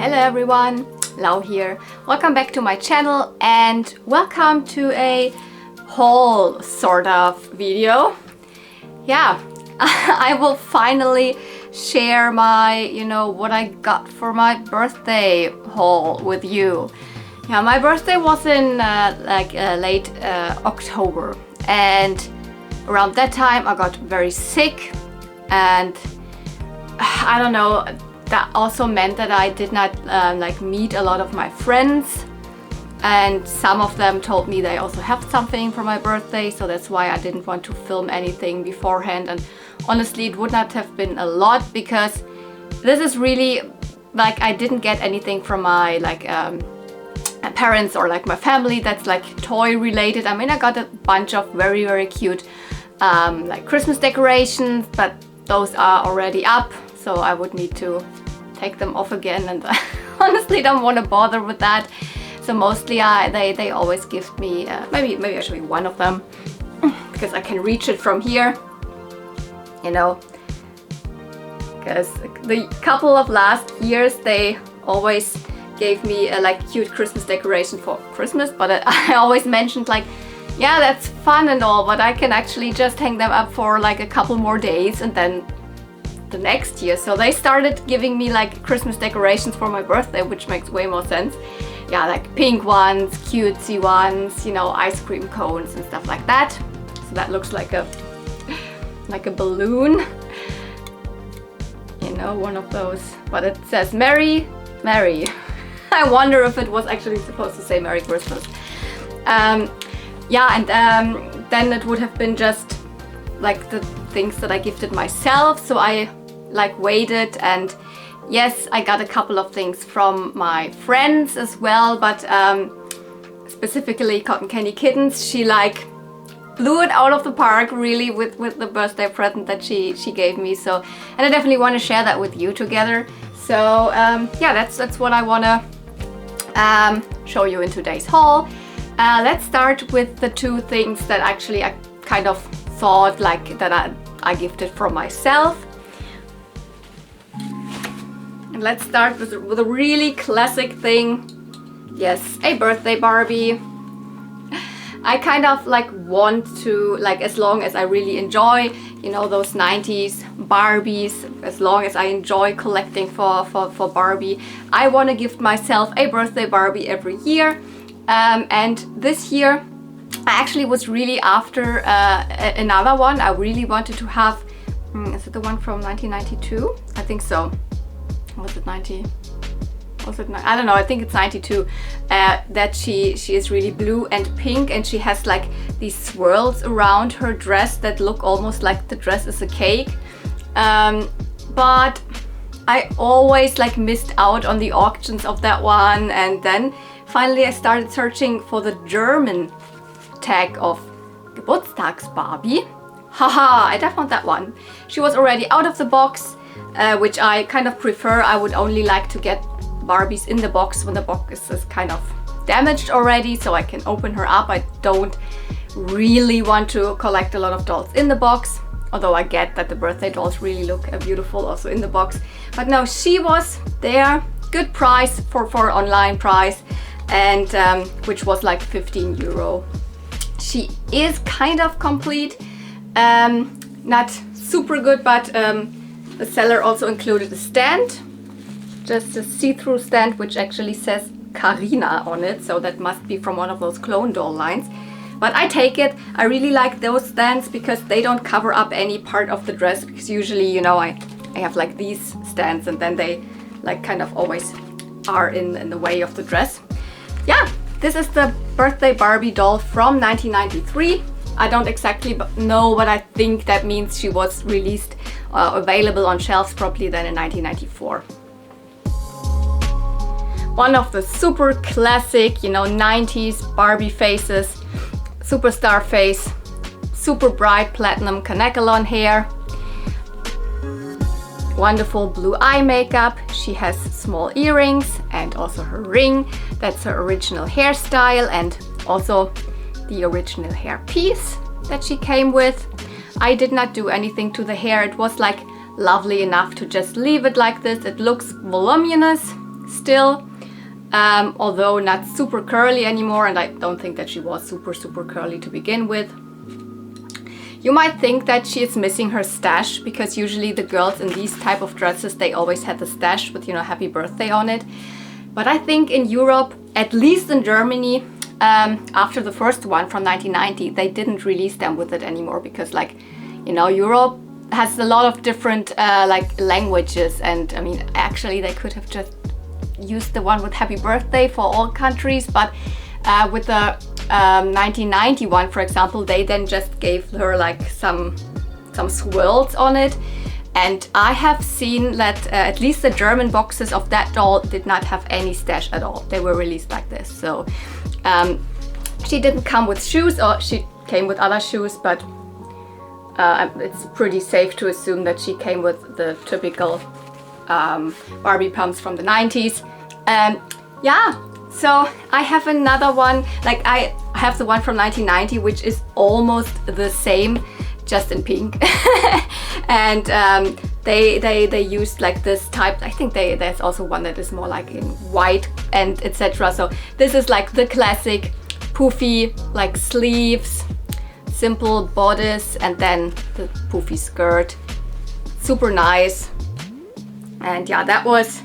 Hello everyone, Lau here. Welcome back to my channel and welcome to a haul sort of video. Yeah, I will finally share my, what I got for my birthday haul with you. Yeah, my birthday was in late October, and around that time I got very sick, and I don't know, that also meant that I did not meet a lot of my friends, and some of them told me they also have something for my birthday, so that's why I didn't want to film anything beforehand. And honestly, it would not have been a lot, because this is really I didn't get anything from my parents or my family that's toy related. I mean, I got a bunch of very cute Christmas decorations, but those are already up, so I would need to take them off again, and I honestly don't want to bother with that. So mostly they always gift me, maybe I show you one of them, because I can reach it from here, because the couple of last years they always gave me a cute Christmas decoration for Christmas, but I always mentioned yeah, that's fun and all, but I can actually just hang them up for a couple more days and then the next year. So they started giving me Christmas decorations for my birthday, which makes way more sense. Yeah, pink ones, cutesy ones, ice cream cones and stuff like that. So that looks like a balloon, one of those, but it says Merry. I wonder if it was actually supposed to say Merry Christmas. Yeah, and then it would have been just the things that I gifted myself. So I waited, and yes, I got a couple of things from my friends as well, but specifically Candy Kittens. She blew it out of the park really with the birthday present that she gave me. So, and I definitely want to share that with you together. So yeah, that's what I want to show you in today's haul. Let's start with the two things that actually I kind of thought that I gifted from myself. And let's start with a really classic thing. Yes, a birthday Barbie. I kind of want to, as long as I really enjoy, those 90s Barbies, as long as I enjoy collecting for Barbie, I want to gift myself a birthday Barbie every year. And this year I actually was really after another one. I really wanted to have, is it the one from 1992? I think so. Was it 90? Was it? I don't know. I think it's 92. That she is really blue and pink, and she has these swirls around her dress that look almost like the dress is a cake. But I always missed out on the auctions of that one, and then finally I started searching for the German tag of Geburtstagsbarbie. Haha, I found that one. She was already out of the box, which I kind of prefer. I would only like to get Barbies in the box when the box is kind of damaged already, so I can open her up. I don't really want to collect a lot of dolls in the box, although I get that the birthday dolls really look beautiful also in the box. But no, she was there, good price for online price, and which was 15 euro. She is kind of complete, not super good, but the seller also included a stand, just a see-through stand, which actually says Carina on it, so that must be from one of those clone doll lines. But I take it. I really like those stands because they don't cover up any part of the dress, because usually, I have these stands, and then they kind of always are in the way of the dress. Yeah, this is the birthday Barbie doll from 1993. I don't exactly know, but I think that means she was released available on shelves probably then in 1994. One of the super classic, 90s Barbie faces, superstar face, super bright platinum Kanekalon hair, wonderful blue eye makeup. She has small earrings and also her ring. That's her original hairstyle, and also the original hair piece that she came with. I did not do anything to the hair. It was lovely enough to just leave it like this. It looks voluminous, still, although not super curly anymore, and I don't think that she was super curly to begin with. You might think that she is missing her stash, because usually the girls in these type of dresses, they always had the stash with, you know, happy birthday on it. But I think in Europe, at least in Germany, after the first one from 1990, they didn't release them with it anymore, because, like, you know, Europe has a lot of different like languages, and I mean, actually they could have just used the one with happy birthday for all countries, but with the 1991, for example, they then just gave her like some swirls on it, and I have seen that at least the German boxes of that doll did not have any stash at all. They were released like this. So she didn't come with shoes, or she came with other shoes, but it's pretty safe to assume that she came with the typical Barbie pumps from the 90s. Yeah, so I have another one, like I have the one from 1990, which is almost the same, just in pink. And they used like this type. I think there's also one that is more like in white and etc. So this is like the classic poofy, like sleeves, simple bodice, and then the poofy skirt. Super nice. And yeah, that was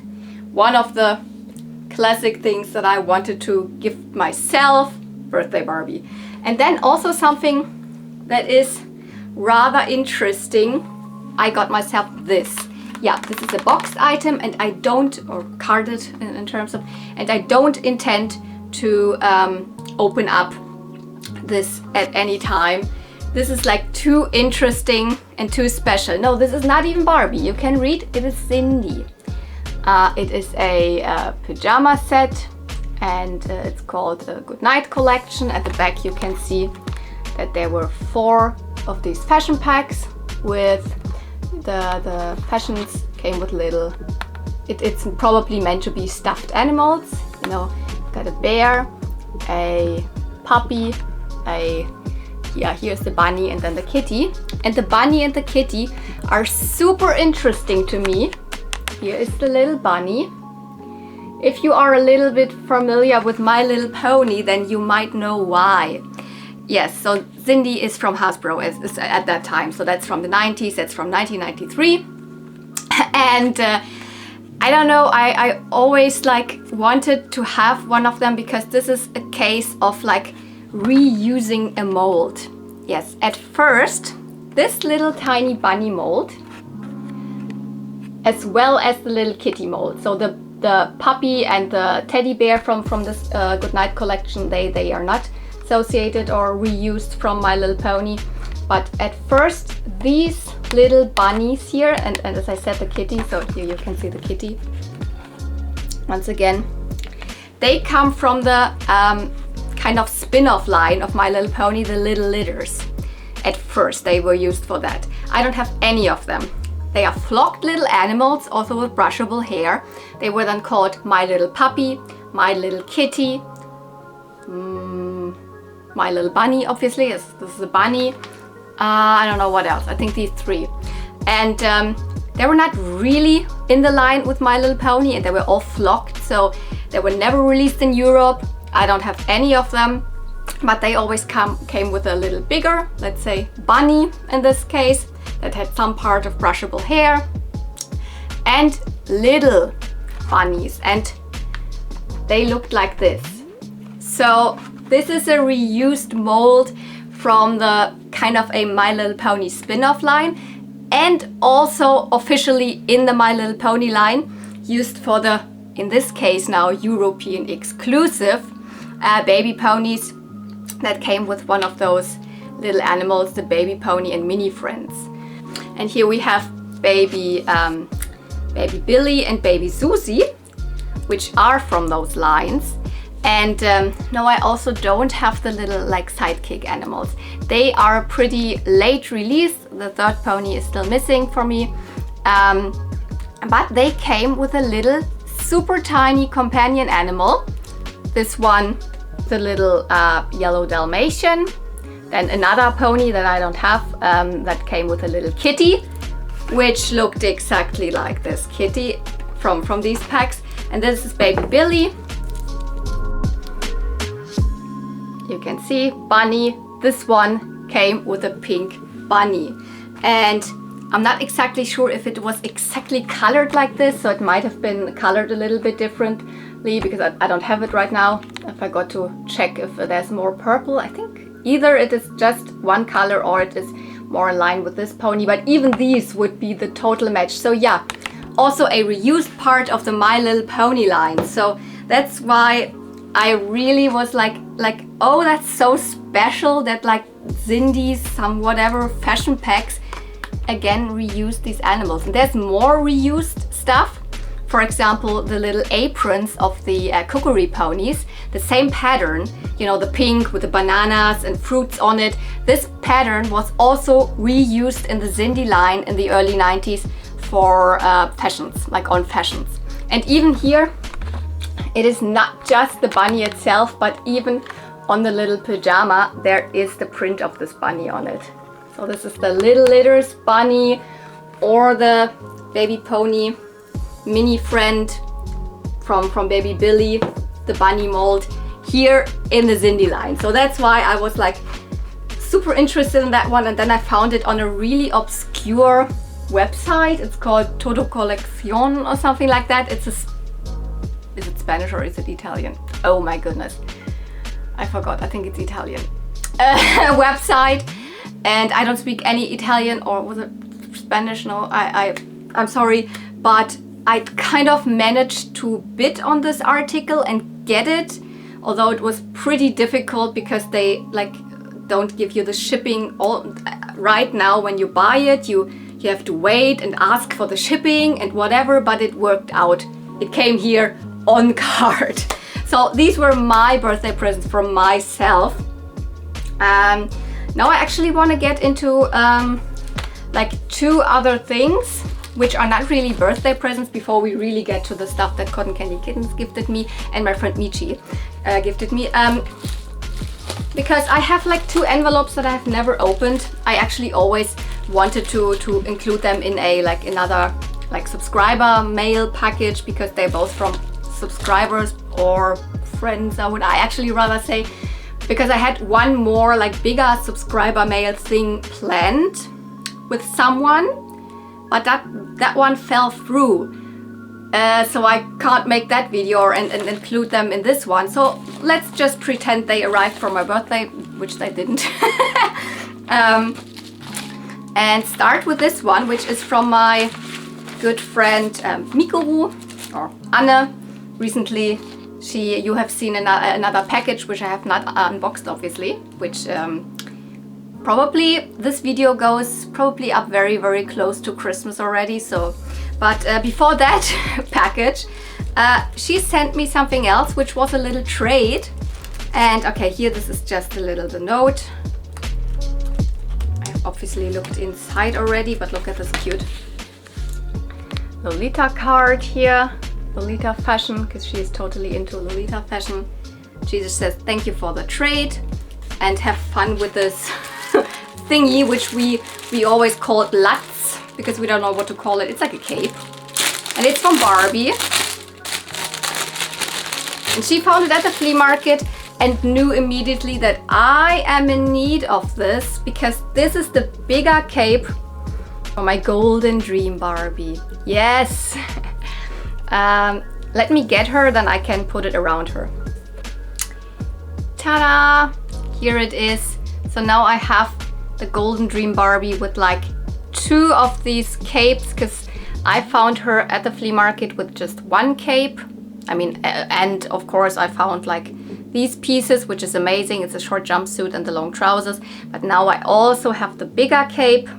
one of the classic things that I wanted to give myself, birthday Barbie. And then also something that is rather interesting, I got myself this. Yeah, this is a boxed item, and I don't, or carded in terms of, and I don't intend to open up this at any time. This is like too interesting and too special. No, this is not even Barbie. You can read, it is Sindy. It is a pajama set, and it's called a Goodnight Collection. At the back you can see that there were 4 of these fashion packs with the fashions came with little, it's probably meant to be stuffed animals. You know, got a bear, a puppy, yeah, here's the bunny, and then the kitty. And the bunny and the kitty are super interesting to me. Here is the little bunny. If you are a little bit familiar with My Little Pony, then you might know why. Yes, so Sindy is from Hasbro at that time. So that's from the 90s, that's from 1993. And I don't know, I always like wanted to have one of them, because this is a case of like reusing a mold. Yes, at first, this little tiny bunny mold, as well as the little kitty mold. So the puppy and the teddy bear from this Goodnight Collection, they are not associated or reused from My Little Pony. But at first, these little bunnies here, and as I said, the kitty, so here you can see the kitty. Once again, they come from the kind of spin-off line of My Little Pony, the Little Litters. At first, they were used for that. I don't have any of them. They are flocked little animals, also with brushable hair. They were then called My Little Puppy, My Little Kitty, My Little Bunny, obviously, yes, this is a bunny. I don't know what else, I think these 3. And they were not really in the line with My Little Pony, and they were all flocked, so they were never released in Europe. I don't have any of them, but they always came with a little bigger, let's say bunny in this case, that had some part of brushable hair, and little bunnies, and they looked like this. So this is a reused mold from the kind of a My Little Pony spin-off line, and also officially in the My Little Pony line, used for the, in this case now, European exclusive baby ponies that came with one of those little animals, the baby pony and mini friends. And here we have baby Billy and baby Susie, which are from those lines. And no, I also don't have the little like sidekick animals. They are pretty late release. The 3rd pony is still missing for me. But they came with a little super tiny companion animal. This one, the little yellow Dalmatian. Then another pony that I don't have, that came with a little kitty, which looked exactly like this kitty from these packs. And this is baby Billy. You can see bunny. This one came with a pink bunny. And I'm not exactly sure if it was exactly colored like this, so it might have been colored a little bit differently because I don't have it right now. I forgot to check if there's more purple. I think either it is just one color or it is more in line with this pony, but even these would be the total match. So yeah, also a reused part of the My Little Pony line. So that's why I really was like, oh, that's so special that like Sindy's, some whatever fashion packs again reuse these animals. And there's more reused stuff. For example, the little aprons of the cookery ponies, the same pattern, you know, the pink with the bananas and fruits on it. This pattern was also reused in the Sindy line in the early 90s for fashions, like on fashions. And even here, it is not just the bunny itself, but even on the little pajama, there is the print of this bunny on it. So this is the Little Litters bunny or the baby pony mini friend from baby Billy, the bunny mold here in the Sindy line. So that's why I was like super interested in that one, and then I found it on a really obscure website. It's called Todo Colección or something like that. Is it Spanish or is it Italian? Oh my goodness, I forgot. I think it's Italian website, and I don't speak any Italian, or was it Spanish? No, I'm sorry, but I kind of managed to bid on this article and get it, although it was pretty difficult because they like don't give you the shipping all right now. When you buy it, you have to wait and ask for the shipping and whatever, but it worked out. It came here on card. So these were my birthday presents from myself. Now I actually want to get into like two other things which are not really birthday presents before we really get to the stuff that Cotton Candy Kittens gifted me and my friend Michi gifted me. Because I have like two envelopes that I have never opened. I actually always wanted to include them in a like another like subscriber mail package, because they're both from subscribers or friends, I would actually rather say, because I had one more like bigger subscriber mail thing planned with someone, but that one fell through. So I can't make that video and include them in this one. So let's just pretend they arrived for my birthday, which they didn't. And start with this one, which is from my good friend Miku, or Anne. Recently, you have seen another package which I have not unboxed, obviously, which probably this video goes probably up very, very close to Christmas already. So, but before that package, she sent me something else, which was a little trade. And okay, here this is just a little the note. I've obviously looked inside already, but look at this cute Lolita card here. Lolita fashion, because she is totally into Lolita fashion. She just says thank you for the trade and have fun with this thingy, which we always call it Lutz, because we don't know what to call it. It's like a cape, and it's from Barbie, and she found it at the flea market and knew immediately that I am in need of this, because this is the bigger cape for my golden dream Barbie. Yes. Let me get her, then I can put it around her. Ta-da! Here it is. So now I have the golden dream Barbie with like two of these capes, because I found her at the flea market with just one cape. I mean, and of course I found like these pieces, which is amazing. It's a short jumpsuit and the long trousers. But now I also have the bigger cape.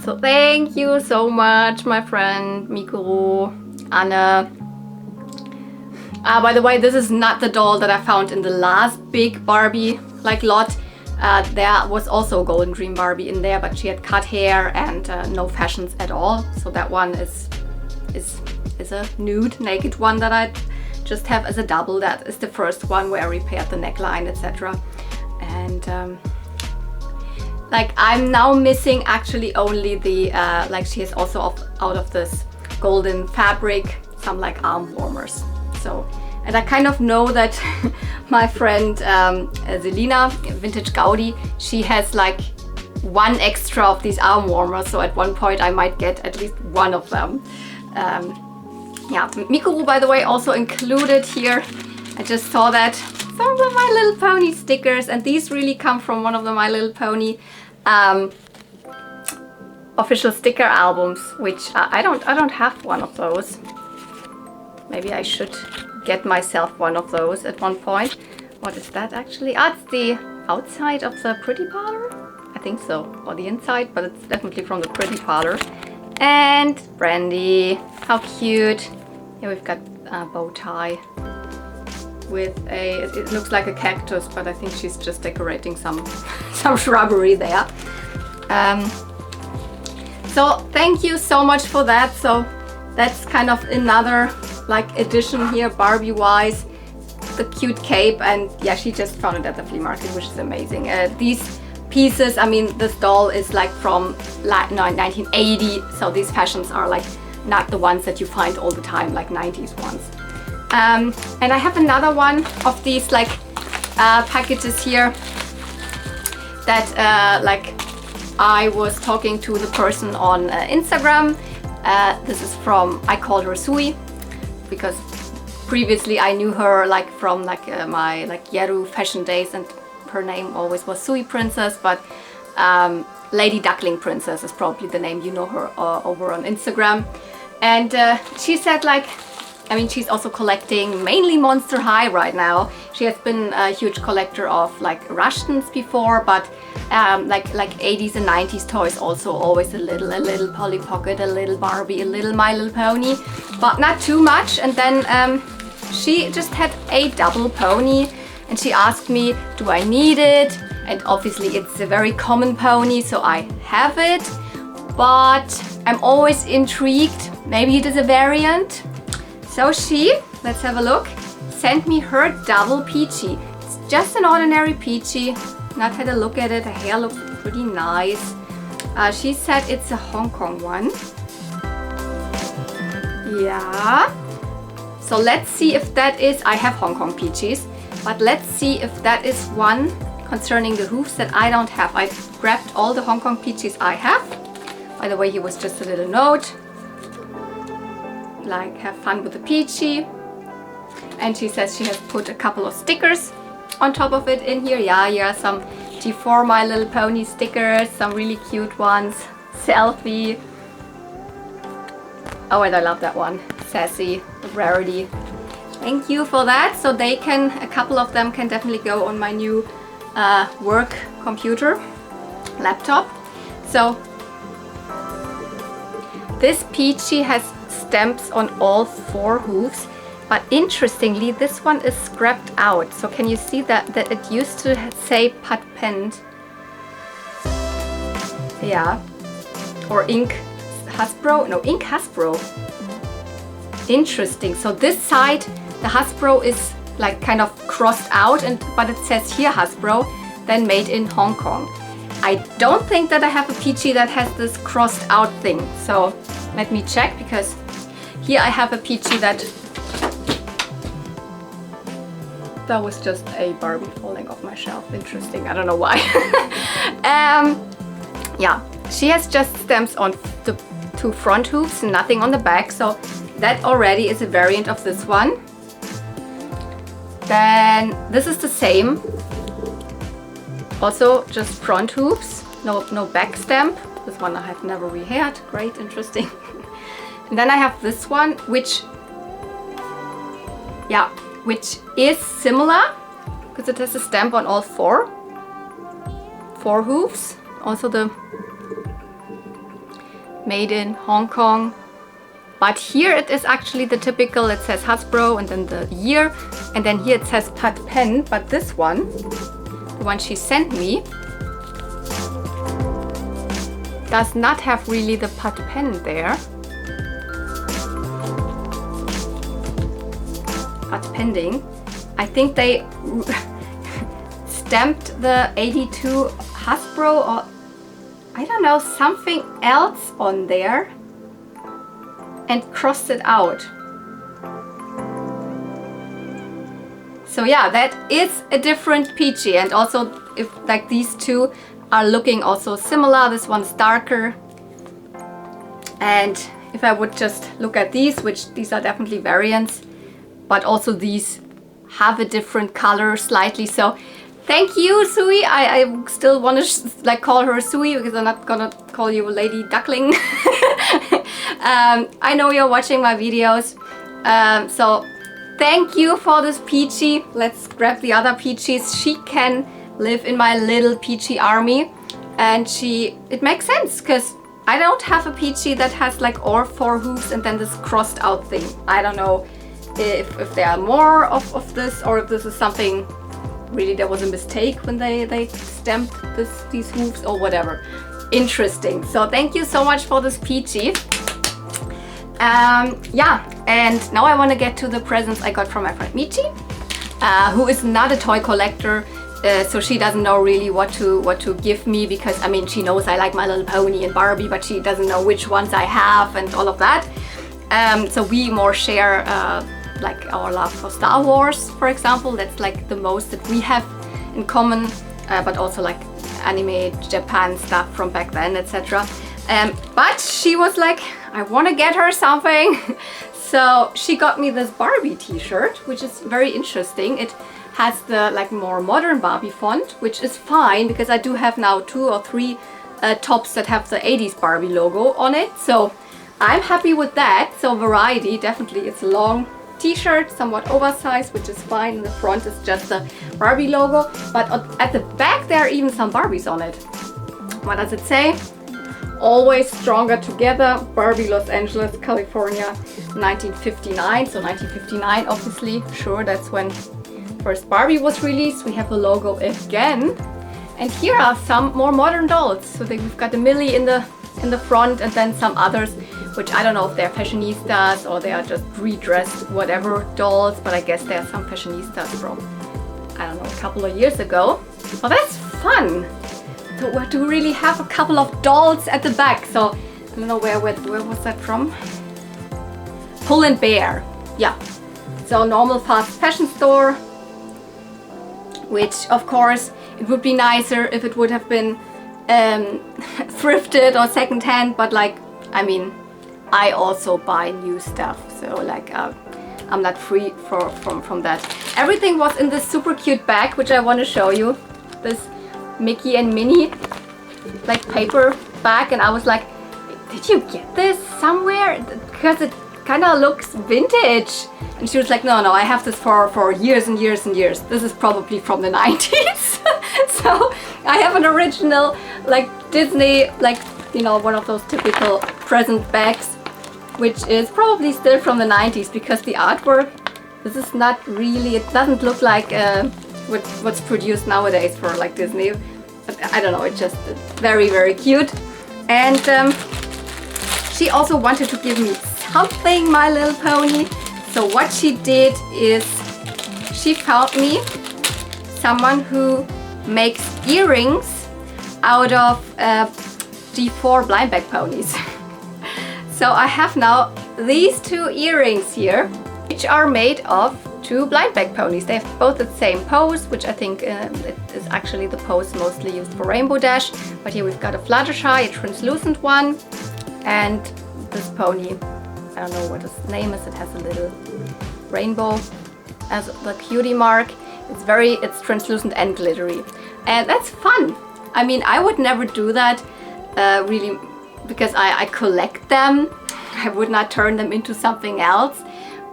So thank you so much, my friend Miku, Anna. By the way, this is not the doll that I found in the last big Barbie like lot. There was also a Golden Dream Barbie in there, but she had cut hair and no fashions at all. So that one is a nude, naked one that I just have as a double. That is the first one where I repaired the neckline, etc. And like I'm now missing actually only the like she is also out of this golden fabric some like arm warmers. So, and I kind of know that my friend Selina, Vintage Gaudi, she has like one extra of these arm warmers, so at one point I might get at least one of them. Yeah, Miku, by the way, also included here. I just saw that some of the My Little Pony stickers, and these really come from one of the My Little Pony official sticker albums, which I don't have one of those. Maybe I should get myself one of those at one point. What is that actually? Ah, it's the outside of the Pretty Parlor? I think so, or the inside, but it's definitely from the Pretty Parlor. And Brandy, how cute. Here we've got a bow tie with a, it looks like a cactus, but I think she's just decorating some shrubbery there. So thank you so much for that. So that's kind of another like addition here, Barbie wise. The cute cape, and yeah, she just found it at the flea market, which is amazing. These pieces, I mean, this doll is like from 1980, so these fashions are like not the ones that you find all the time, like 90s ones. And I have another one of these like packages here that like I was talking to the person on Instagram. This is from, I called her Sui because previously I knew her like from like my like Yeru fashion days, and her name always was Sui Princess, but Lady Duckling Princess is probably the name you know her over on Instagram. And she said like, I mean, she's also collecting mainly Monster High right now. She has been a huge collector of like Rushtons before, but like 80s and 90s toys also, always a little Polly Pocket, a little Barbie, a little My Little Pony, but not too much. And then she just had a double pony, and she asked me, do I need it? And obviously it's a very common pony, so I have it, but I'm always intrigued. Maybe it is a variant. So she, let's have a look, sent me her double Peachy. It's just an ordinary Peachy. Not had a look at it. Her hair looks pretty nice. She said it's a Hong Kong one. Yeah. So let's see if that is, I have Hong Kong Peaches, but let's see if that is one concerning the hoofs that I don't have. I grabbed all the Hong Kong Peaches I have. By the way, here was just a little note. Like, have fun with the Peachy. And she says she has put a couple of stickers on top of it in here. Yeah, some G4 My Little Pony stickers, some really cute ones. Selfie. Oh, and I love that one. Sassy, Rarity. Thank you for that. So they can, a couple of them can definitely go on my new work computer, laptop. So this Peachy has stamps on all 4 hoofs, but interestingly this one is scrapped out. So can you see that it used to say Pat Pent? Yeah, or Ink Hasbro? No, Ink Hasbro. Interesting. So this side, the Hasbro is like kind of crossed out, but it says here Hasbro, then made in Hong Kong. I don't think that I have a Peachy that has this crossed out thing. So let me check, because here I have a Peachy that was just a Barbie falling off my shelf. Interesting, I don't know why. Yeah, she has just stamps on the 2 front hooves, nothing on the back, so that already is a variant of this one. Then this is the same, also just front hooves, no back stamp. This one I have never reheared. Great, interesting. And then I have this one, which is similar, because it has a stamp on all 4 hooves. Also the made in Hong Kong. But here it is actually the typical, it says Hasbro and then the year, and then here it says Pat Pen. But this one, the one she sent me, does not have really the Pat Pen there. Pat Pending. I think they stamped the 82 Hasbro, or I don't know, something else on there and crossed it out. So yeah, that is a different Peachy. And also, if like these two are looking also similar, this one's darker. And if I would just look at these, which these are definitely variants, but also these have a different color slightly. So thank you, Sui. I still want to like call her Sui because I'm not gonna call you Lady Duckling. I know you're watching my videos, so thank you for this Peachy. Let's grab the other Peachies. She can live in my little Peachy army, and it makes sense because I don't have a Peachy that has like all 4 hooves and then this crossed out thing. I don't know if there are more of this, or if this is something really there was a mistake when they stamped these hooves or whatever. Interesting. So thank you so much for this Peachy. Yeah, and now I want to get to the presents I got from my friend Michi, who is not a toy collector. So she doesn't know really what to give me, because I mean, she knows I like My Little Pony and Barbie, but she doesn't know which ones I have and all of that. So we more share like our love for Star Wars, for example. That's like the most that we have in common, but also like anime, Japan stuff from back then, etc. But she was like, I want to get her something. So she got me this Barbie t-shirt, which is very interesting. It has the like more modern Barbie font, which is fine because I do have now 2 or 3 tops that have the 80s Barbie logo on it. So I'm happy with that. So variety, definitely. It's a long t-shirt, somewhat oversized, which is fine. In the front is just the Barbie logo, but at the back there are even some Barbies on it. What does it say? Always stronger together, Barbie, Los Angeles, California, 1959. So 1959, obviously, sure, that's when first Barbie was released. We have the logo again, and here are some more modern dolls. So we've got a Millie in the front, and then some others, which I don't know if they're fashionistas or they are just redressed whatever dolls, but I guess there are some fashionistas from, I don't know, a couple of years ago. Well, that's fun to really have a couple of dolls at the back. So I don't know where was that from? Pull and Bear. Yeah. So normal fast fashion store, which of course it would be nicer if it would have been thrifted or secondhand, but like, I mean, I also buy new stuff, so like I'm not free from that. Everything was in this super cute bag, which I want to show you. This Mickey and Minnie like paper bag, and I was like, did you get this somewhere? Because it kind of looks vintage. And she was like, no, I have this for years and years and years. This is probably from the 90s. So I have an original like Disney, like, you know, one of those typical present bags, which is probably still from the 90s, because the artwork, this is not really, it doesn't look like what's produced nowadays for like Disney. But I don't know, it's just very, very cute. And she also wanted to give me something, My Little Pony. So what she did is she found me someone who makes earrings out of G4 blind bag ponies. So I have now these 2 earrings here, which are made of 2 blind bag ponies. They have both the same pose, which I think it is actually the pose mostly used for Rainbow Dash. But here we've got a Fluttershy, a translucent one, and this pony, I don't know what its name is. It has a little rainbow as the cutie mark. It's translucent and glittery, and that's fun. I mean, I would never do that really, because I collect them. I would not turn them into something else.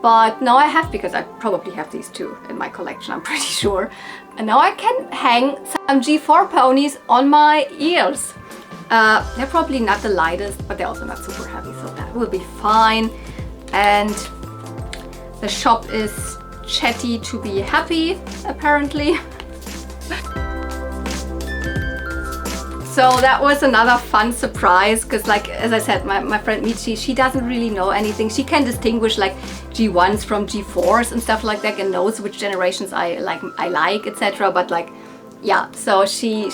But now I have, because I probably have these 2 in my collection, I'm pretty sure. And now I can hang some G4 ponies on my ears. They're probably not the lightest, but they're also not super heavy, so that will be fine. And the shop is chatty to be happy, apparently. So that was another fun surprise, because like, as I said, my friend Michi, she doesn't really know anything. She can distinguish like G1s from G4s and stuff like that, and knows which generations I like, etc. But like, yeah, so she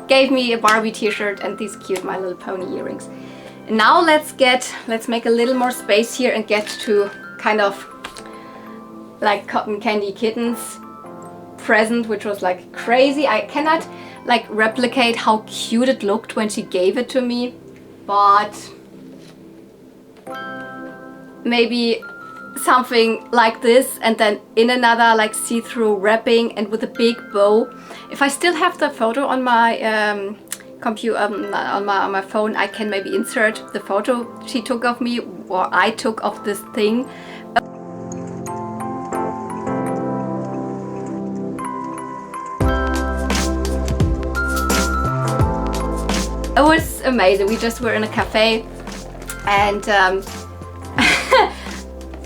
gave me a Barbie t-shirt and these cute My Little Pony earrings. And now let's make a little more space here and get to kind of like Cotton Candy Kittens present, which was like crazy. I cannot like replicate how cute it looked when she gave it to me, but maybe something like this, and then in another like see-through wrapping and with a big bow. If I still have the photo on my computer, on my phone, I can maybe insert the photo she took of me, or I took of this thing. It was amazing. We just were in a cafe, and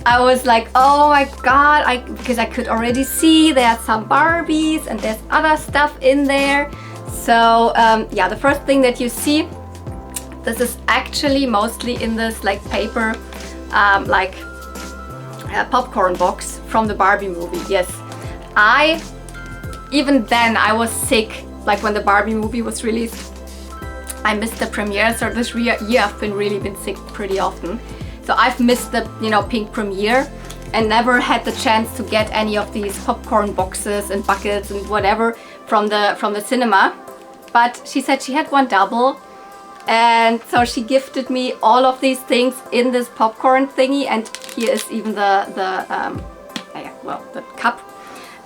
I was like, oh my god, because I could already see there's some Barbies and there's other stuff in there. So yeah, the first thing that you see, this is actually mostly in this like paper, like popcorn box from the Barbie movie. Yes, even then I was sick, like when the Barbie movie was released. I missed the premiere, so this year I've been sick pretty often. So I've missed the, you know, pink premiere and never had the chance to get any of these popcorn boxes and buckets and whatever from the cinema. But she said she had one double, and so she gifted me all of these things in this popcorn thingy, and here is even the cup.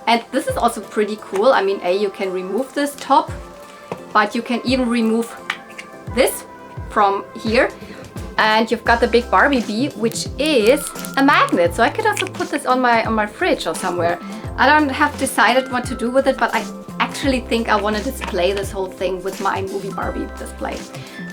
And this is also pretty cool. I mean, you can remove this top, but you can even remove this from here. And you've got the big Barbie bee, which is a magnet. So I could also put this on my fridge or somewhere. I don't have decided what to do with it, but I actually think I want to display this whole thing with my movie Barbie display.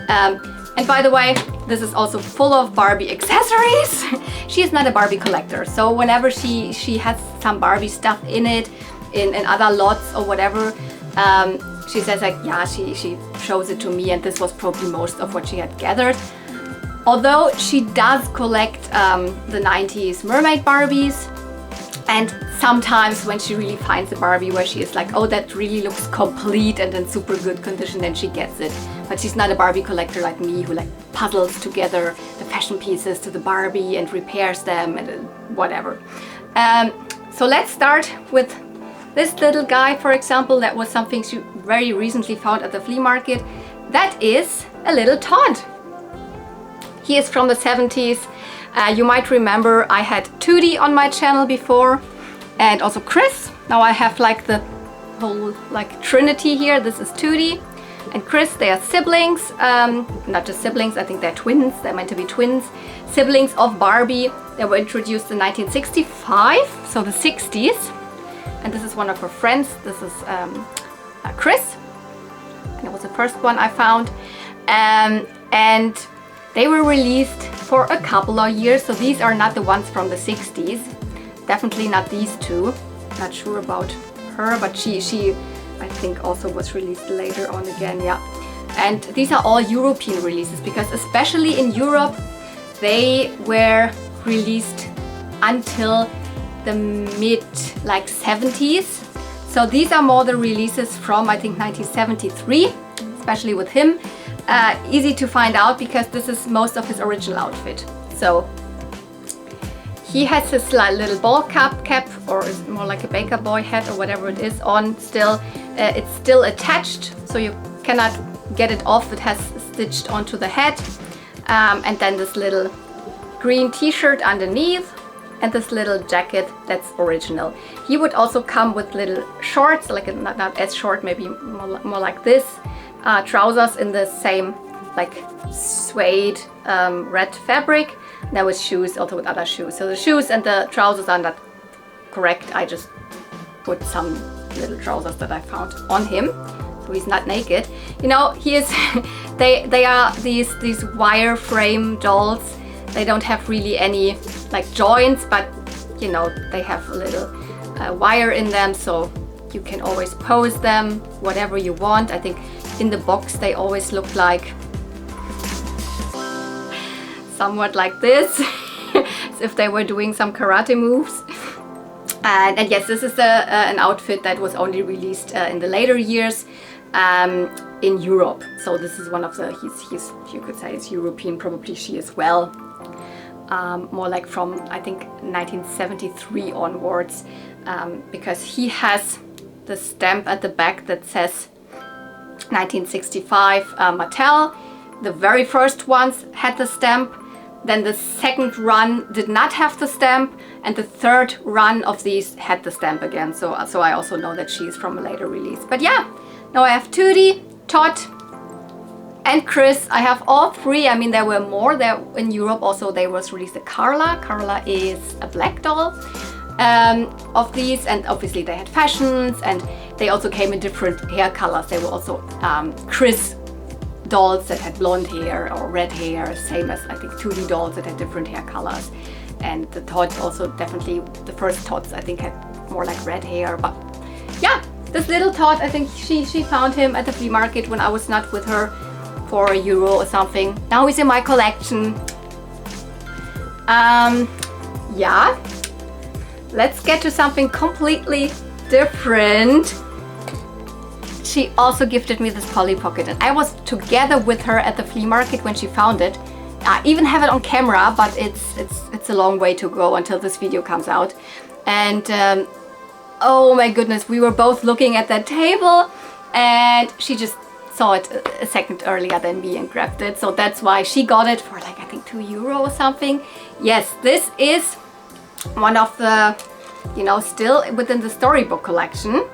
And by the way, this is also full of Barbie accessories. She is not a Barbie collector, so whenever she has some Barbie stuff in it, in other lots or whatever, she says like, yeah, she shows it to me, and this was probably most of what she had gathered. Although she does collect the 90s Mermaid Barbies, and sometimes when she really finds a Barbie where she is like, oh, that really looks complete and in super good condition, then she gets it. But she's not a Barbie collector like me, who like puzzles together the fashion pieces to the Barbie and repairs them and whatever. So let's start with this little guy, for example. That was something she very recently found at the flea market. That is a little Todd. He is from the 70s. You might remember I had Tootie on my channel before, and also Chris. Now I have like the whole like trinity here. This is Tootie and Chris. They are siblings, not just siblings, I think they're twins. They're meant to be twins. Siblings of Barbie. They were introduced in 1965, so the 60s. And this is one of her friends. This is Chris. And it was the first one I found. And they were released for a couple of years, so these are not the ones from the 60s. Definitely not these two. Not sure about her, but she I think also was released later on again, yeah. And these are all European releases, because especially in Europe, they were released until the mid like 70s. So these are more the releases from, I think, 1973, especially with him. Easy to find out because this is most of his original outfit. So he has his little ball cap, or is more like a baker boy hat or whatever it is on still. It's still attached, so you cannot get it off. It has stitched onto the head. And then this little green t-shirt underneath, and this little jacket that's original. He would also come with little shorts, like not as short, maybe more like this. Trousers in the same like suede red fabric. Now with shoes, also with other shoes. So the shoes and the trousers are not correct. I just put some little trousers that I found on him, so he's not naked. You know, he is. they are these wireframe dolls. They don't have really any like joints, but you know, they have a little wire in them, so you can always pose them whatever you want. I think in the box they always look like somewhat like this, as if they were doing some karate moves. And yes, this is an outfit that was only released in the later years in Europe. So this is one of the, he's you could say it's European, probably she as well. More like from, I think, 1973 onwards, because he has the stamp at the back that says 1965 Mattel. The very first ones had the stamp, then the second run did not have the stamp, and the third run of these had the stamp again. So I also know that she's from a later release. But yeah, now I have Tootie, Todd, and Chris. I have all three. I mean, there were more there in Europe. Also, there was released a Carla. Carla is a black doll of these, and obviously they had fashions, and they also came in different hair colors. There were also Chris dolls that had blonde hair or red hair, same as I think Tootie dolls that had different hair colors. And the Todd also, definitely the first Todds I think had more like red hair. But yeah, this little Todd, I think she found him at the flea market when I was not with her for €1 or something. Now he's in my collection. Yeah, let's get to something completely different. She also gifted me this Polly Pocket, and I was together with her at the flea market when she found it. I even have it on camera, but it's a long way to go until this video comes out. And oh my goodness, we were both looking at that table, and she just saw it a second earlier than me and grabbed it. So that's why she got it for like I think €2 or something. Yes, this is one of the, you know, still within the storybook collection.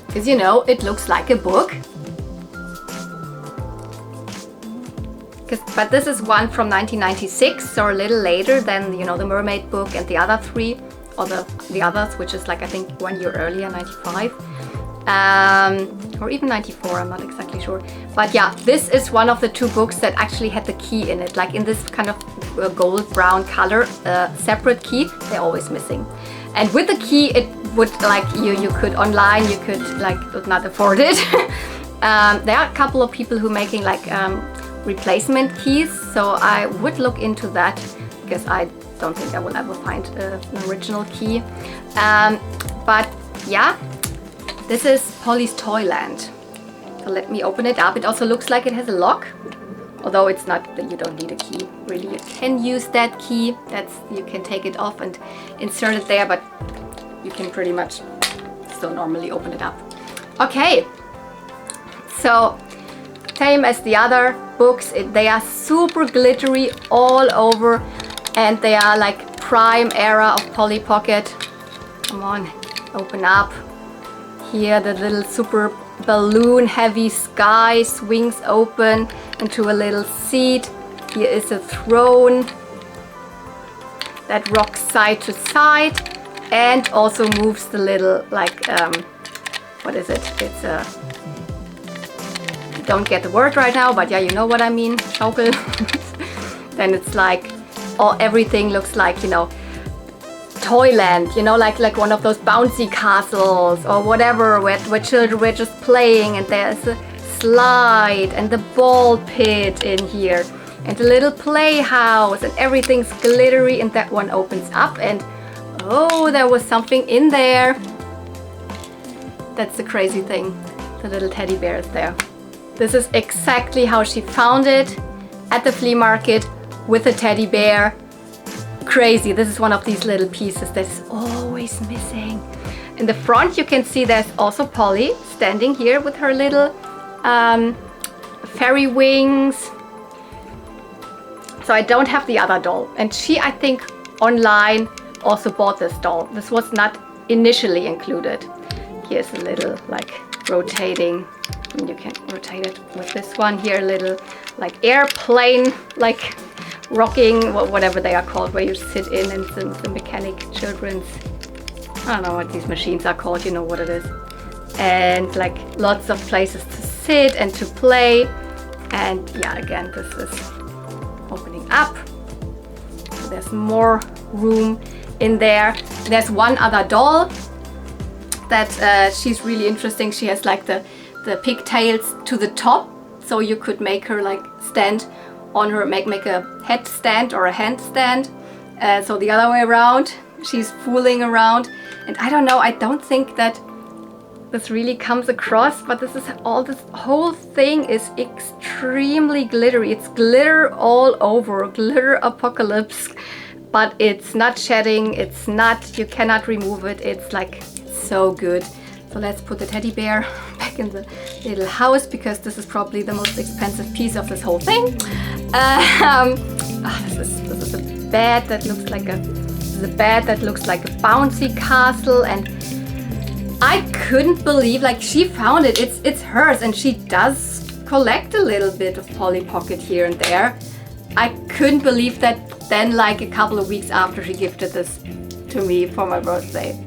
Because, you know, it looks like a book. But this is one from 1996, so a little later than, you know, the Mermaid book and the other three, or the others, which is like I think 1 year earlier, 95. Or even 94, I'm not exactly sure. But yeah, this is one of the two books that actually had the key in it, like in this kind of gold brown color, separate key. They're always missing. And with the key, it would, like, you could online, you could like not afford it. There are a couple of people who are making like replacement keys, so I would look into that, because I don't think I will ever find an original key. But yeah, this is Polly's Toyland. So let me open it up. It also looks like it has a lock, although it's not, you don't need a key really. You can use that key, you can take it off and insert it there, but you can pretty much still normally open it up. Okay, so same as the other books, they are super glittery all over, and they are like prime era of Polly Pocket. Come on, open up. Here the little super balloon heavy sky swings open into a little seat. Here is a throne that rocks side to side and also moves the little, like, what is it? It's a, don't get the word right now, but yeah, you know what I mean, schaukel. Then it's like, everything looks like, you know, Toyland, you know, like one of those bouncy castles or whatever, where children were just playing, and there's a slide and the ball pit in here and a little playhouse, and everything's glittery, and that one opens up, and oh, there was something in there. That's the crazy thing. The little teddy bear is there. This is exactly how she found it, at the flea market with a teddy bear. Crazy. This is one of these little pieces that's always missing. In the front you can see there's also Polly standing here with her little fairy wings. So I don't have the other doll, and she, I think, online also bought this doll. This was not initially included. Here's a little like rotating, and you can rotate it with this one here, a little like airplane, like rocking, whatever they are called, where you sit in, and the mechanic children's, I don't know what these machines are called, you know what it is. And like lots of places to sit and to play. And yeah, again, this is opening up. So there's more room in there. There's one other doll that she's really interesting. She has like the pigtails to the top, so you could make her like stand on her, make a headstand or a handstand. So the other way around, she's fooling around. And I don't know, I don't think that this really comes across, but this whole thing is extremely glittery. It's glitter all over, glitter apocalypse, but it's not shedding, it's not, you cannot remove it. It's like so good. So let's put the teddy bear back in the little house because this is probably the most expensive piece of this whole thing. This is a bed that looks like a bouncy castle, and I couldn't believe, like, she found it. It's hers, and she does collect a little bit of Polly Pocket here and there. I couldn't believe that then, like, a couple of weeks after, she gifted this to me for my birthday.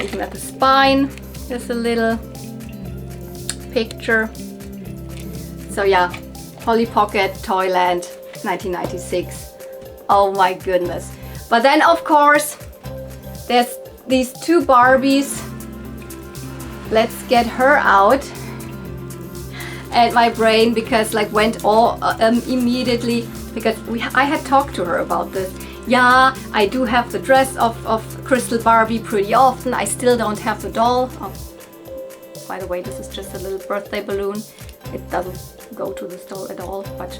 Even at the spine, there's a little picture. So yeah, Polly Pocket, Toyland, 1996. Oh my goodness. But then, of course, there's these two Barbies. Let's get her out. And my brain, because like went all immediately, because I had talked to her about this. Yeah, I do have the dress of Crystal Barbie pretty often. I still don't have the doll. Oh, by the way, this is just a little birthday balloon. It doesn't go to this doll at all, but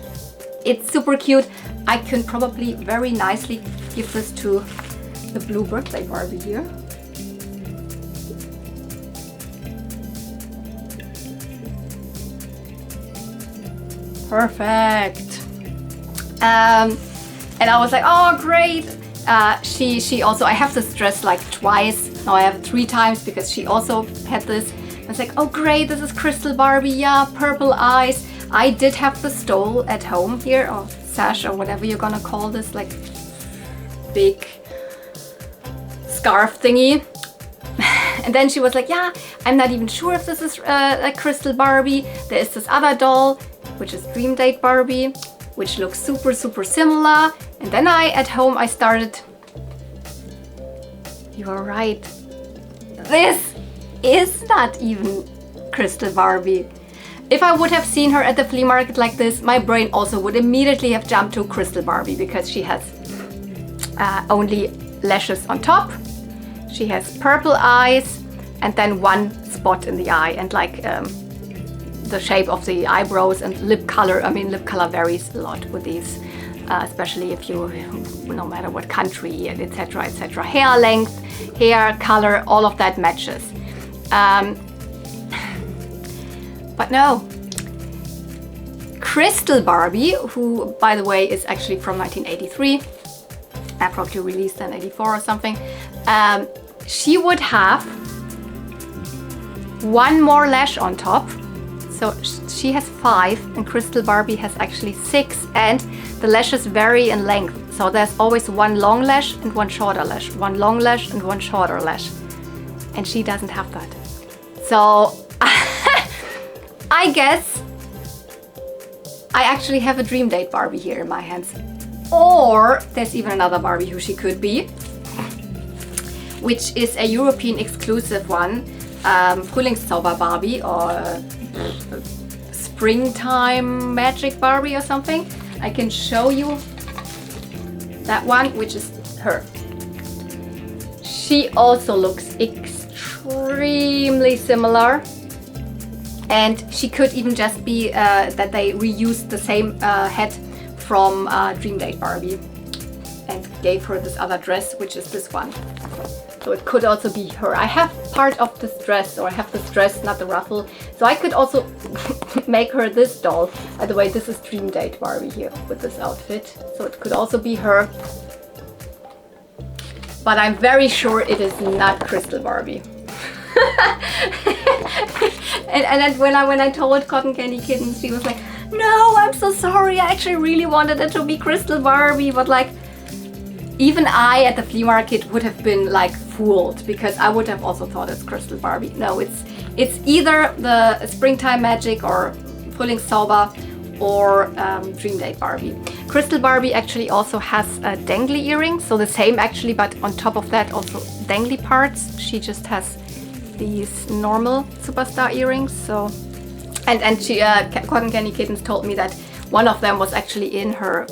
it's super cute. I can probably very nicely give this to the blue birthday Barbie here. Perfect. And I was like, oh great. She also, I have this dress like twice. Now I have it 3 times because she also had this. I was like, oh great, this is Crystal Barbie, yeah, purple eyes. I did have the stole at home here, or sash, or whatever you're gonna call this, like big scarf thingy. And then she was like, yeah, I'm not even sure if this is like Crystal Barbie. There is this other doll, which is Dream Date Barbie, which looks super similar. And then at home I started, you are right, this is not even Crystal Barbie. If I would have seen her at the flea market like this, my brain also would immediately have jumped to Crystal Barbie, because she has only lashes on top. She has purple eyes and then 1 spot in the eye, and like the shape of the eyebrows and lip color. I mean, lip color varies a lot with these, especially if you, no matter what country, and etc. etc. Hair length, hair color, all of that matches. But no, Crystal Barbie, who by the way is actually from 1983, probably released in 84 or something, she would have 1 more lash on top. So she has 5 and Crystal Barbie has actually 6, and the lashes vary in length. So there's always 1 long lash and 1 shorter lash, 1 long lash and 1 shorter lash. And she doesn't have that. So I guess I actually have a Dream Date Barbie here in my hands. Or there's even another Barbie who she could be, which is a European exclusive one, Frühlingszauber Barbie, or Springtime Magic Barbie or something. I can show you that one, which is her. She also looks extremely similar, and she could even just be that they reused the same head from Dream Date Barbie and gave her this other dress, which is this one. So it could also be her. I have part of this dress, or I have this dress, not the ruffle. So I could also make her this doll. By the way, this is Dream Date Barbie here with this outfit. So it could also be her. But I'm very sure it is not Crystal Barbie. and then when I told Cotton Candy Kittens, she was like, no, I'm so sorry. I actually really wanted it to be Crystal Barbie. But like, even I at the flea market would have been like fooled, because I would have also thought it's Crystal Barbie. No, it's either the Springtime Magic or Frühlingszauber or Dream Date Barbie. Crystal Barbie actually also has dangly earrings, so the same actually, but on top of that also dangly parts. She just has these normal superstar earrings. So, and she Cotton Candy Kittens told me that one of them was actually in her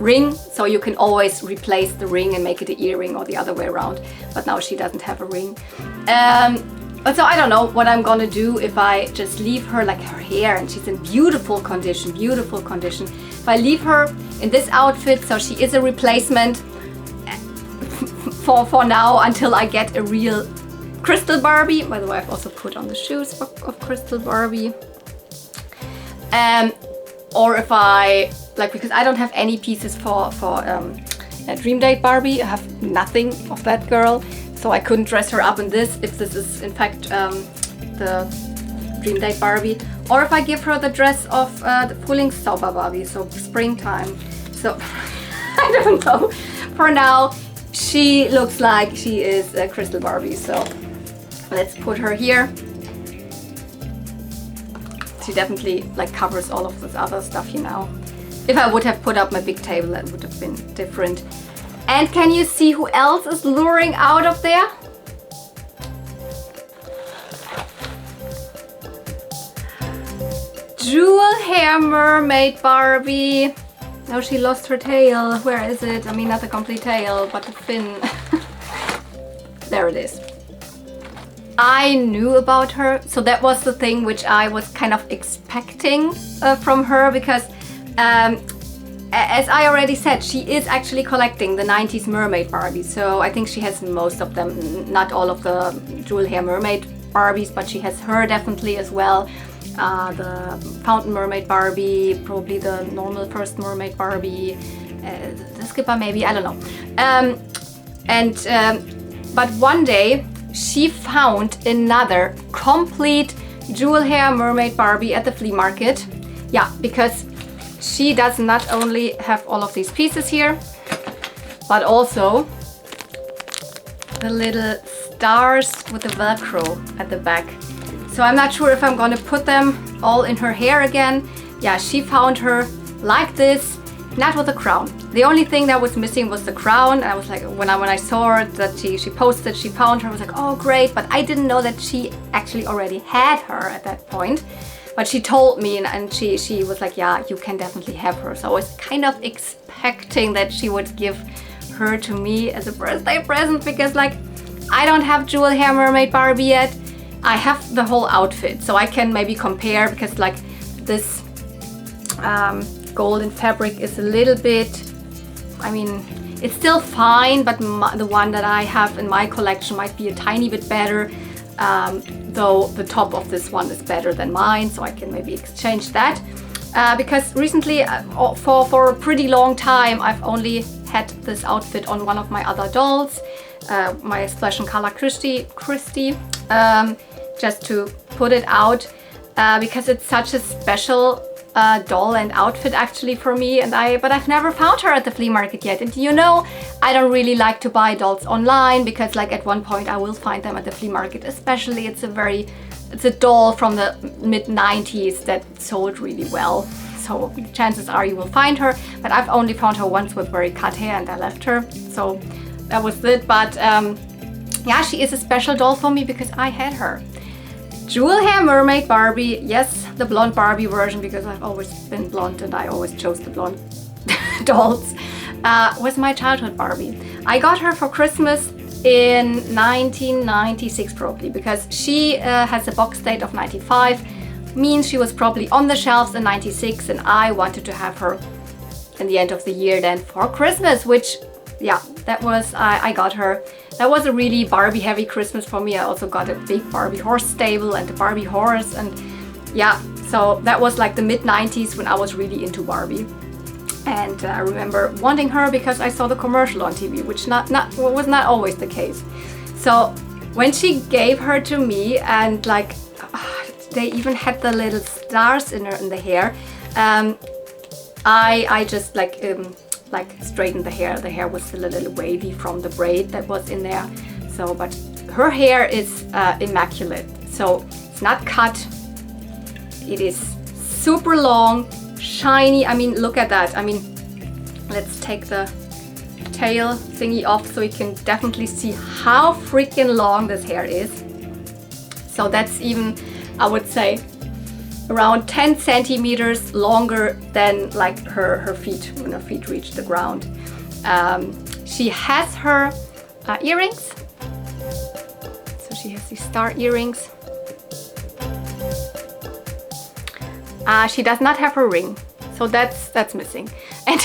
ring, so you can always replace the ring and make it an earring, or the other way around. But now she doesn't have a ring. But so I don't know what I'm gonna do if I just leave her, like her hair, and she's in beautiful condition, If I leave her in this outfit, so she is a replacement for now until I get a real Crystal Barbie. By the way, I've also put on the shoes of Crystal Barbie. Or if I, like, because I don't have any pieces for a Dream Date Barbie. I have nothing of that girl. So I couldn't dress her up in this, if this is in fact the Dream Date Barbie. Or if I give her the dress of the Frühlingszauber Barbie, so springtime. So, I don't know. For now, she looks like she is a Crystal Barbie, so let's put her here. She definitely like covers all of this other stuff, you know. If I would have put up my big table, that would have been different. And can you see who else is luring out of there? Jewel hair mermaid Barbie. No, she lost her tail. Where is it? I mean, not the complete tail, but the fin. There it is. I knew about her, so that was the thing which I was kind of expecting from her, because as I already said, she is actually collecting the 90s mermaid Barbie. So I think she has most of them, not all of the jewel hair mermaid Barbies, but she has her definitely as well. The fountain mermaid Barbie, probably the normal first mermaid Barbie, the skipper maybe, I don't know. But one day she found another complete jewel hair mermaid Barbie at the flea market. Yeah, because she does not only have all of these pieces here, but also the little stars with the Velcro at the back. So I'm not sure if I'm gonna put them all in her hair again. Yeah, she found her like this, not with a crown. The only thing that was missing was the crown. And I was like, when I saw her that she posted, she found her, I was like, oh great, but I didn't know that she actually already had her at that point. But she told me, and she was like, yeah, you can definitely have her. So I was kind of expecting that she would give her to me as a birthday present, because like, I don't have jewel hair mermaid Barbie yet. I have the whole outfit, so I can maybe compare, because like this golden fabric is a little bit, I mean, it's still fine, but the one that I have in my collection might be a tiny bit better, though the top of this one is better than mine, so I can maybe exchange that. Because recently, for a pretty long time, I've only had this outfit on one of my other dolls, my Splash and Color Christy, just to put it out, because it's such a special doll and outfit actually for me, but I've never found her at the flea market yet. And you know, I don't really like to buy dolls online, because like at one point I will find them at the flea market, especially it's a doll from the mid-90s that sold really well. So chances are you will find her, but I've only found her once with very cut hair and I left her. So that was it, but yeah, she is a special doll for me because I had her. Jewel hair mermaid Barbie, yes, the blonde Barbie version, because I've always been blonde and I always chose the blonde dolls, was my childhood Barbie. I got her for Christmas in 1996 probably, because she has a box date of 95, means she was probably on the shelves in 96, and I wanted to have her in the end of the year then for Christmas, which, yeah, that was, I got her. That was a really Barbie heavy Christmas for me. I also got a big Barbie horse stable and a Barbie horse, and yeah, so that was like the mid-90s when I was really into Barbie. And I remember wanting her because I saw the commercial on TV, which was not always the case. So when she gave her to me, and like they even had the little stars in the hair, I just like straightened the hair. The hair was a little wavy from the braid that was in there. So, but her hair is immaculate. So it's not cut. It is super long, shiny. I mean, look at that. I mean, let's take the tail thingy off so you can definitely see how freaking long this hair is. So that's even, I would say, around 10 centimeters longer than like her feet, when her feet reach the ground. She has her earrings. So she has these star earrings. She does not have her ring, so that's missing. And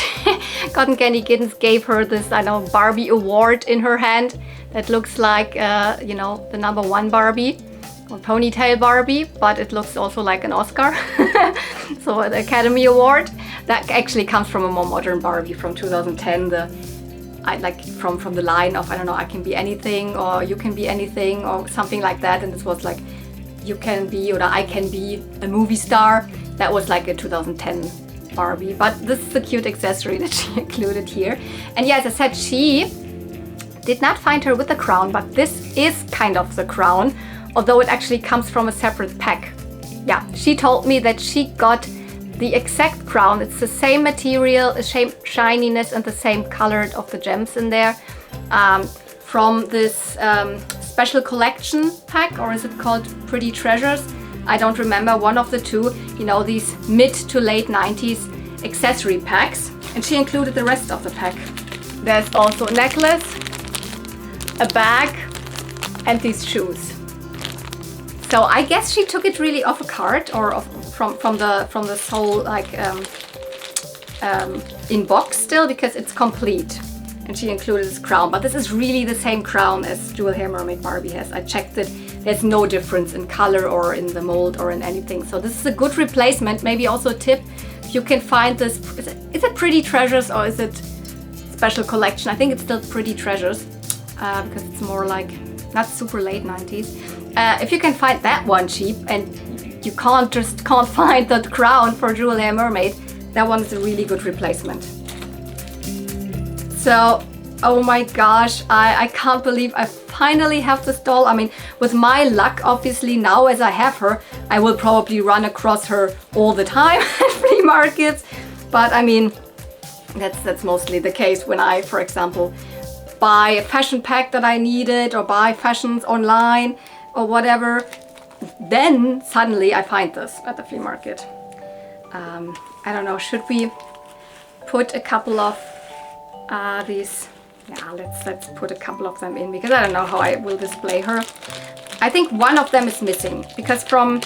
Cotton Candy Kittens gave her this, I know, Barbie award in her hand that looks like, you know, the #1 Barbie or ponytail Barbie, but it looks also like an Oscar. So the Academy Award that actually comes from a more modern Barbie from 2010. I like from the line of, I don't know, I can be anything, or you can be anything, or something like that. And this was like, you can be, or I can be a movie star. That was like a 2010 Barbie, but this is a cute accessory that she included here. And yeah, as I said, she did not find her with the crown, but this is kind of the crown, although it actually comes from a separate pack. Yeah, she told me that she got the exact crown. It's the same material, the same shininess, and the same color of the gems in there, from this special collection pack, or is it called Pretty Treasures? I don't remember, one of the two, you know, these mid to late 90s accessory packs. And she included the rest of the pack. There's also a necklace, a bag, and these shoes. So I guess she took it really off a cart, or from the whole like in box still, because it's complete. And she included this crown, but this is really the same crown as Jewel Hair Mermaid Barbie has. I checked it. There's no difference in color or in the mold or in anything. So this is a good replacement. Maybe also a tip, if you can find this, is it Pretty Treasures or is it Special Collection? I think it's still Pretty Treasures, because it's more like, not super late 90s. If you can find that one cheap, and you can't find that crown for Jewel Hair Mermaid, that one is a really good replacement. So, oh my gosh, I can't believe I finally have this doll. I mean, with my luck, obviously, now as I have her, I will probably run across her all the time at flea markets. But I mean, that's mostly the case when I, for example, buy a fashion pack that I needed, or buy fashions online or whatever. Then suddenly I find this at the flea market. I don't know, should we put a couple of these? Yeah, let's put a couple of them in, because I don't know how I will display her. I think one of them is missing, because from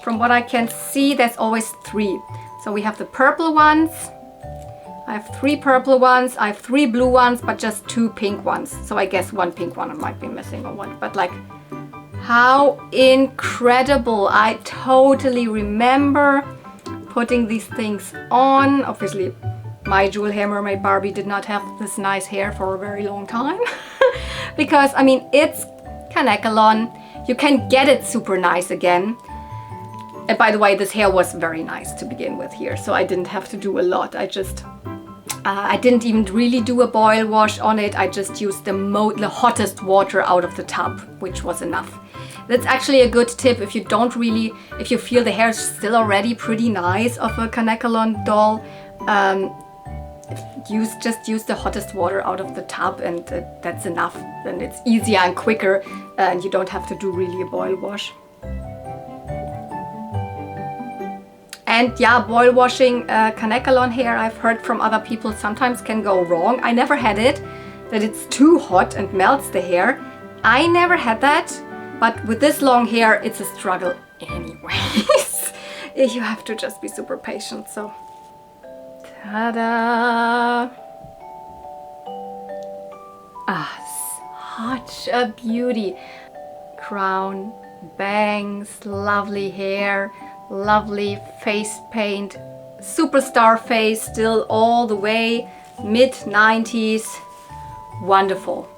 what I can see, there's always 3. So we have the purple ones. I have 3 purple ones. I have 3 blue ones, but just 2 pink ones. So I guess 1 pink one might be missing, or one. But like, how incredible! I totally remember putting these things on. Obviously, my Jewel Hair Mermaid Barbie did not have this nice hair for a very long time. Because, I mean, it's Kanekalon. You can get it super nice again. And by the way, this hair was very nice to begin with here, so I didn't have to do a lot. I didn't even really do a boil wash on it. I just used the hottest water out of the tub, which was enough. That's actually a good tip if you feel the hair is still already pretty nice of a Kanekalon doll. Just use the hottest water out of the tub, and that's enough. Then it's easier and quicker, and you don't have to do really a boil wash. And yeah, boil washing Kanekalon hair, I've heard from other people, sometimes can go wrong. I never had it, that it's too hot and melts the hair. I never had that, but with this long hair, it's a struggle anyways. You have to just be super patient, so. Ta-da! Such a beauty. Crown, bangs, lovely hair, lovely face paint, superstar face still all the way, mid-90s, wonderful.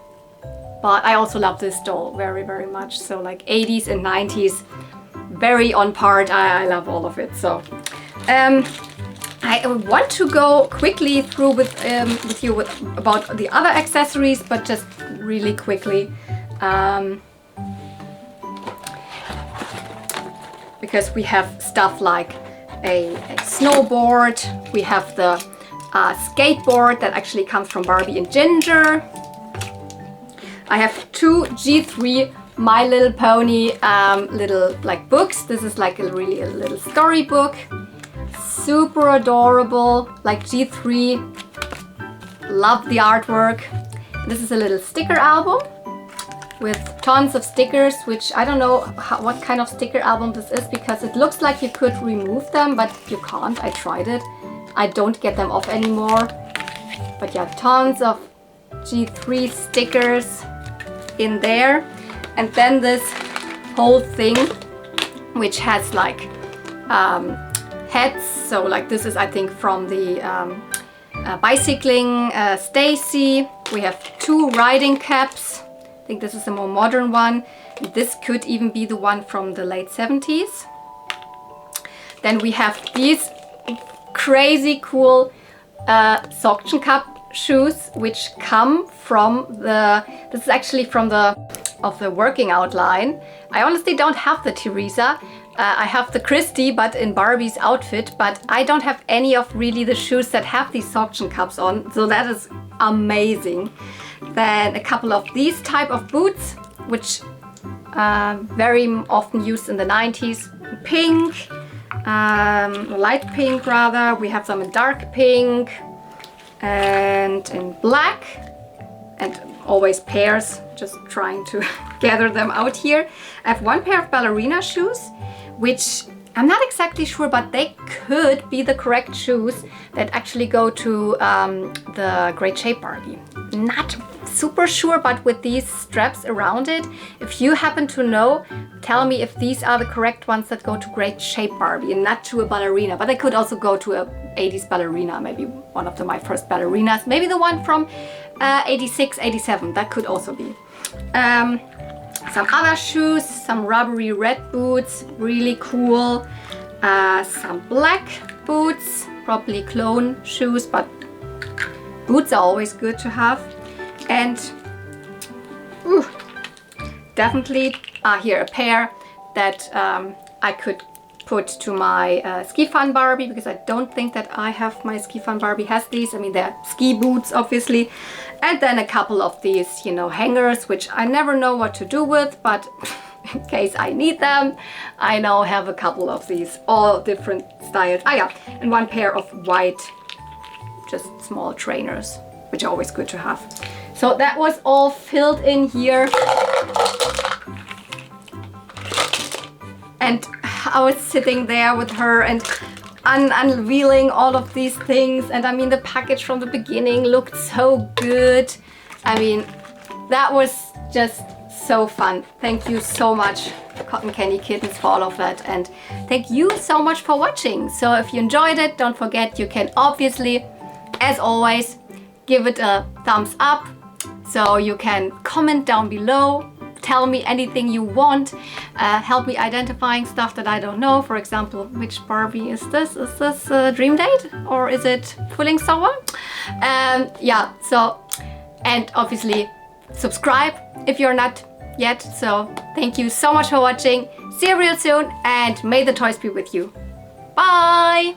But I also love this doll very, very much. So like 80s and 90s, very on part. I love all of it. So I want to go quickly through with you about the other accessories, but just really quickly. Because we have stuff like a snowboard, we have the skateboard that actually comes from Barbie and Ginger. I have 2 G3 My Little Pony little like books. This is like a little storybook. Super adorable, like G3. Love the artwork. This is a little sticker album with tons of stickers, which I don't know what kind of sticker album this is, because it looks like you could remove them, but you can't. I tried it. I don't get them off anymore. But yeah, tons of G3 stickers in there. And then this whole thing, which has like heads. So like this is, I think, from the bicycling Stacy. We have 2 riding caps. I think this is a more modern one. This could even be the one from the late 70s. Then we have these crazy cool suction cup shoes, which come from this is actually from the working out line. I honestly don't have the Teresa. I have the Christy, but in Barbie's outfit, but I don't have any of really the shoes that have these suction cups on, so that is amazing. Then a couple of these type of boots, which very often used in the 90s. Pink, light pink rather. We have them in dark pink and in black, and always pairs, just trying to gather them out here. I have 1 pair of ballerina shoes, which I'm not exactly sure, but they could be the correct shoes that actually go to the Great Shape Barbie. Not super sure, but with these straps around it, if you happen to know, tell me if these are the correct ones that go to Great Shape Barbie and not to a ballerina. But they could also go to a 80s ballerina, maybe one of my first ballerinas, maybe the one from 86, 87, that could also be. Some other shoes, some rubbery red boots, really cool. Some black boots, probably clone shoes, but boots are always good to have. And definitely here a pair that I could put to my Ski Fun Barbie, because I don't think that I have my Ski Fun Barbie has these. I mean, they're ski boots, obviously. And then a couple of these, you know, hangers, which I never know what to do with, but in case I need them, I now have a couple of these, all different styles. Ah yeah, and 1 pair of white, just small trainers, which are always good to have. So that was all filled in here. And I was sitting there with her and unveiling all of these things, and I mean, the package from the beginning looked so good. I mean, that was just so fun. Thank you so much, Cotton Candy Kittens, for all of that, and thank you so much for watching. So if you enjoyed it, don't forget you can obviously, as always, give it a thumbs up. So you can comment down below, tell me anything you want, help me identifying stuff that I don't know. For example, which Barbie is this? Is this Dream Date or is it Fooling Someone? Yeah, so, and obviously subscribe if you're not yet. So thank you so much for watching. See you real soon, and may the toys be with you. Bye!